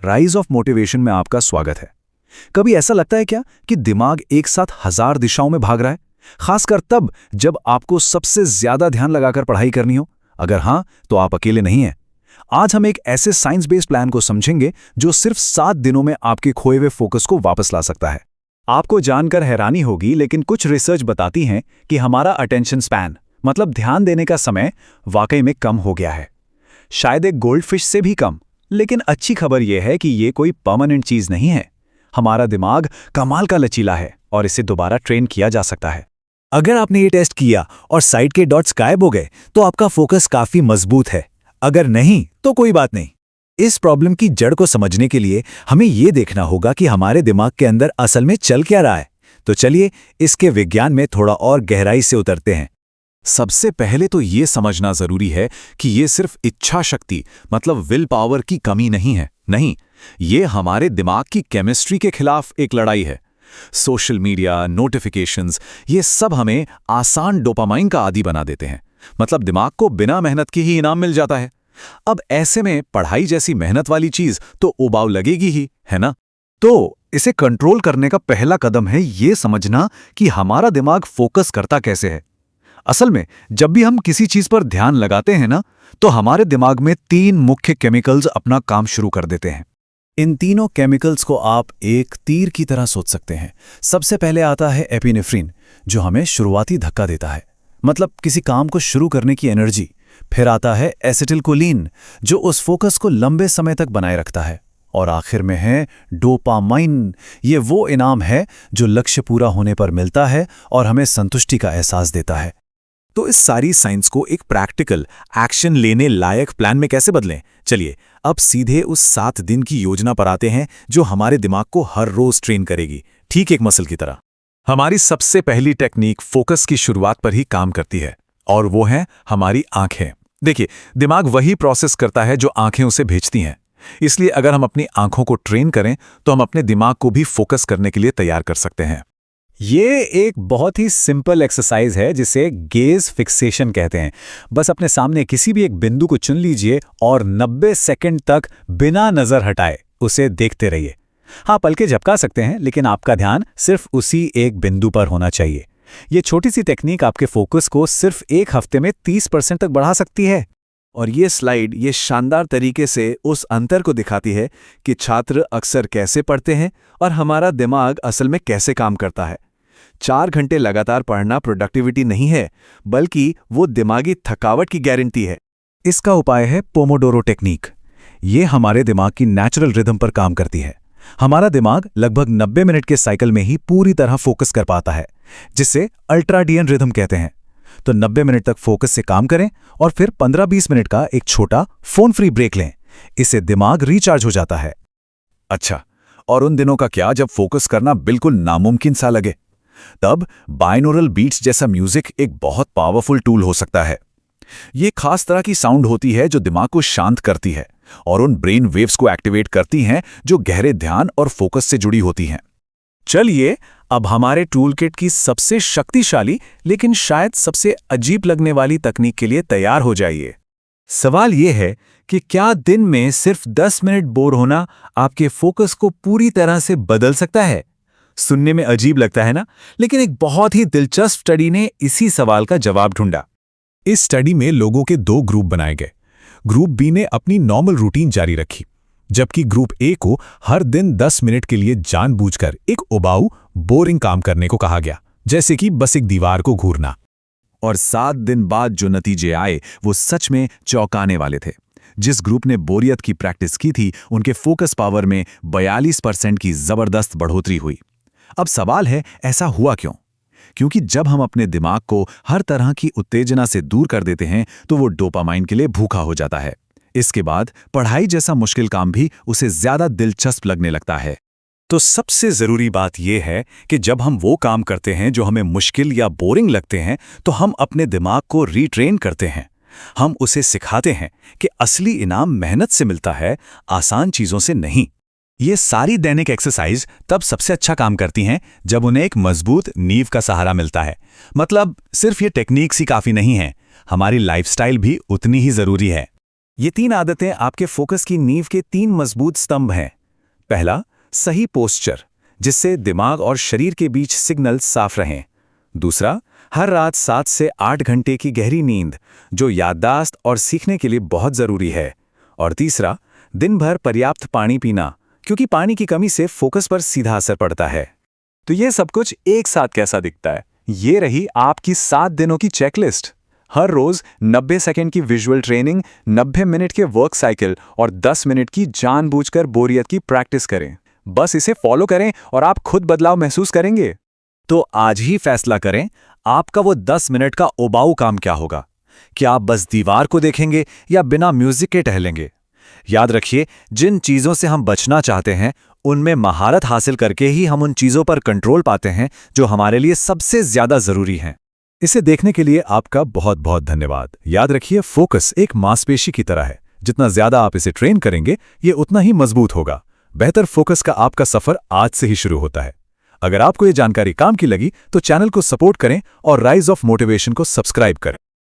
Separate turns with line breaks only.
Rise of motivation में आपका स्वागत है। कभी ऐसा लगता है क्या कि दिमाग एक साथ 1000 दिशाओं में भाग रहा है, खासकर तब जब आपको सबसे ज्यादा ध्यान लगाकर पढ़ाई करनी हो? अगर हाँ, तो आप अकेले नहीं हैं। आज हम एक ऐसे साइंस बेस्ड प्लान को समझेंगे जो सिर्फ 7 दिनों में आपके खोए हुए फोकस को वापस ला सकता है। आपको जानकर हैरानी होगी, लेकिन कुछ रिसर्च बताती हैं कि हमारा अटेंशन स्पैन, मतलब ध्यान देने का समय, वाकई में कम हो गया है। शायद एक गोल्डफिश से भी कम। लेकिन अच्छी खबर यह है कि ये कोई परमानेंट चीज नहीं है। हमारा दिमाग कमाल का लचीला है और इसे दोबारा ट्रेन किया जा सकता है।
अगर आपने ये टेस्ट किया और साइड के डॉट्स गायब हो गए तो आपका फोकस काफी मजबूत है। अगर नहीं तो कोई बात नहीं। इस प्रॉब्लम की जड़ को समझने के लिए हमें ये देखना होगा कि हमारे दिमाग के अंदर असल में चल क्या रहा है। तो चलिए इसके विज्ञान में थोड़ा और गहराई से उतरते हैं।
सबसे पहले तो ये समझना जरूरी है कि ये सिर्फ इच्छा शक्ति, मतलब विल पावर की कमी नहीं है। नहीं, ये हमारे दिमाग की केमिस्ट्री के खिलाफ एक लड़ाई है। सोशल मीडिया, नोटिफिकेशंस, ये सब हमें आसान डोपामाइन का आदी बना देते हैं। मतलब दिमाग को बिना मेहनत के ही इनाम मिल जाता है। अब ऐसे में पढ़ाई जैसी मेहनत वाली चीज तो उबाऊ लगेगी ही, है ना? तो इसे कंट्रोल करने का पहला कदम है ये समझना कि हमारा दिमाग फोकस करता कैसे है। असल में जब भी हम किसी चीज पर ध्यान लगाते हैं ना, तो हमारे दिमाग में 3 मुख्य केमिकल्स अपना काम शुरू कर देते हैं। इन तीनों केमिकल्स को आप एक तीर की तरह सोच सकते हैं। सबसे पहले आता है एपिनेफ्रिन, जो हमें शुरुआती धक्का देता है, मतलब किसी काम को शुरू करने की एनर्जी। फिर आता है एसिटिलकोलिन, जो उस फोकस को लंबे समय तक बनाए रखता है। और आखिर में है डोपामाइन। ये वो इनाम है जो लक्ष्य पूरा होने पर मिलता है और हमें संतुष्टि का एहसास देता है। तो इस सारी साइंस को एक प्रैक्टिकल, एक्शन लेने लायक प्लान में कैसे बदलें? चलिए अब सीधे उस 7 दिन की योजना पर आते हैं जो हमारे दिमाग को हर रोज ट्रेन करेगी, ठीक एक मसल की तरह। हमारी सबसे पहली टेक्निक फोकस की शुरुआत पर ही काम करती है, और वो है हमारी आंखें। देखिए, दिमाग वही प्रोसेस करता है जो आंखें उसे भेजती हैं। इसलिए अगर हम अपनी आंखों को ट्रेन करें तो हम अपने दिमाग को भी फोकस करने के लिए तैयार कर सकते हैं।
ये एक बहुत ही सिंपल एक्सरसाइज है जिसे गेज फिक्सेशन कहते हैं। बस अपने सामने किसी भी एक बिंदु को चुन लीजिए और 90 सेकंड तक बिना नजर हटाए उसे देखते रहिए। हाँ, पलकें झपका सकते हैं, लेकिन आपका ध्यान सिर्फ उसी एक बिंदु पर होना चाहिए। ये छोटी सी टेक्निक आपके फोकस को सिर्फ एक हफ्ते में 30% तक बढ़ा सकती है।
और ये स्लाइड ये शानदार तरीके से उस अंतर को दिखाती है कि छात्र अक्सर कैसे पढ़ते हैं और हमारा दिमाग असल में कैसे काम करता है। 4 घंटे लगातार पढ़ना प्रोडक्टिविटी नहीं है, बल्कि वो दिमागी थकावट की गारंटी है। इसका उपाय है पोमोडोरो टेक्निक। ये हमारे दिमाग की नेचुरल रिदम पर काम करती है। हमारा दिमाग लगभग 90 मिनट के साइकिल में ही पूरी तरह फोकस कर पाता है, जिसे अल्ट्राडियन रिदम कहते हैं। तो 90 मिनट तक फोकस से काम करें और फिर 15-20 मिनट का एक छोटा फोन फ्री ब्रेक लें। इससे दिमाग रिचार्ज हो जाता है। अच्छा, और उन दिनों का क्या जब फोकस करना बिल्कुल नामुमकिन सा लगे? तब बाइनोरल बीट्स जैसा म्यूजिक एक बहुत पावरफुल टूल हो सकता है। ये खास तरह की साउंड होती है जो दिमाग को शांत करती है और उन ब्रेन वेव्स को एक्टिवेट करती हैं जो गहरे ध्यान और फोकस से जुड़ी होती हैं। चलिए अब हमारे टूल किट की सबसे शक्तिशाली लेकिन शायद सबसे अजीब लगने वाली तकनीक के लिए तैयार हो जाइए। सवाल यह है कि क्या दिन में सिर्फ 10 मिनट बोर होना आपके फोकस को पूरी तरह से बदल सकता है? सुनने में अजीब लगता है ना, लेकिन एक बहुत ही दिलचस्प स्टडी ने इसी सवाल का जवाब ढूंढा। इस स्टडी में लोगों के 2 ग्रुप बनाए गए। ग्रुप बी ने अपनी नॉर्मल रूटीन जारी रखी, जबकि ग्रुप ए को हर दिन 10 मिनट के लिए जानबूझकर एक उबाऊ, बोरिंग काम करने को कहा गया, जैसे कि बस एक दीवार को घूरना। और 7 दिन बाद जो नतीजे आए वो सच में चौंकाने वाले थे। जिस ग्रुप ने बोरियत की प्रैक्टिस की थी, उनके फोकस पावर में 42% की जबरदस्त बढ़ोतरी हुई। अब सवाल है, ऐसा हुआ क्यों? क्योंकि जब हम अपने दिमाग को हर तरह की उत्तेजना से दूर कर देते हैं तो वो डोपामाइन के लिए भूखा हो जाता है। इसके बाद पढ़ाई जैसा मुश्किल काम भी उसे ज्यादा दिलचस्प लगने लगता है। तो सबसे जरूरी बात यह है कि जब हम वो काम करते हैं जो हमें मुश्किल या बोरिंग लगते हैं, तो हम अपने दिमाग को रीट्रेन करते हैं। हम उसे सिखाते हैं कि असली इनाम मेहनत से मिलता है, आसान चीजों से नहीं। ये सारी दैनिक एक्सरसाइज तब सबसे अच्छा काम करती हैं जब उन्हें एक मजबूत नींव का सहारा मिलता है। मतलब सिर्फ ये टेक्निक्स ही काफी नहीं है, हमारी लाइफस्टाइल भी उतनी ही जरूरी है। ये 3 आदतें आपके फोकस की नींव के 3 मजबूत स्तंभ हैं। पहला, सही पोस्चर, जिससे दिमाग और शरीर के बीच सिग्नल साफ रहें। दूसरा, हर रात 7 से 8 घंटे की गहरी नींद, जो याददाश्त और सीखने के लिए बहुत ज़रूरी है। और तीसरा, दिन भर पर्याप्त पानी पीना, क्योंकि पानी की कमी से फोकस पर सीधा असर पड़ता है।
तो ये सब कुछ एक साथ कैसा दिखता है? ये रही आपकी 7 दिनों की चेकलिस्ट। हर रोज 90 सेकंड की विजुअल ट्रेनिंग, 90 मिनट के वर्क साइकिल और 10 मिनट की जानबूझकर बोरियत की प्रैक्टिस करें। बस इसे फॉलो करें और आप खुद बदलाव महसूस करेंगे।
तो आज ही फैसला करें, आपका वो 10 मिनट का उबाऊ काम क्या होगा? क्या आप बस दीवार को देखेंगे या बिना म्यूजिक के टहलेंगे? याद रखिए, जिन चीज़ों से हम बचना चाहते हैं, उनमें महारत हासिल करके ही हम उन चीज़ों पर कंट्रोल पाते हैं जो हमारे लिए सबसे ज़्यादा ज़रूरी हैं।
इसे देखने के लिए आपका बहुत बहुत धन्यवाद। याद रखिए, फोकस एक मांसपेशी की तरह है। जितना ज़्यादा आप इसे ट्रेन करेंगे, ये उतना ही मजबूत होगा। बेहतर फोकस का आपका सफ़र आज से ही शुरू होता है। अगर आपको ये जानकारी काम की लगी, तो चैनल को सपोर्ट करें और राइज ऑफ मोटिवेशन को सब्सक्राइब करें।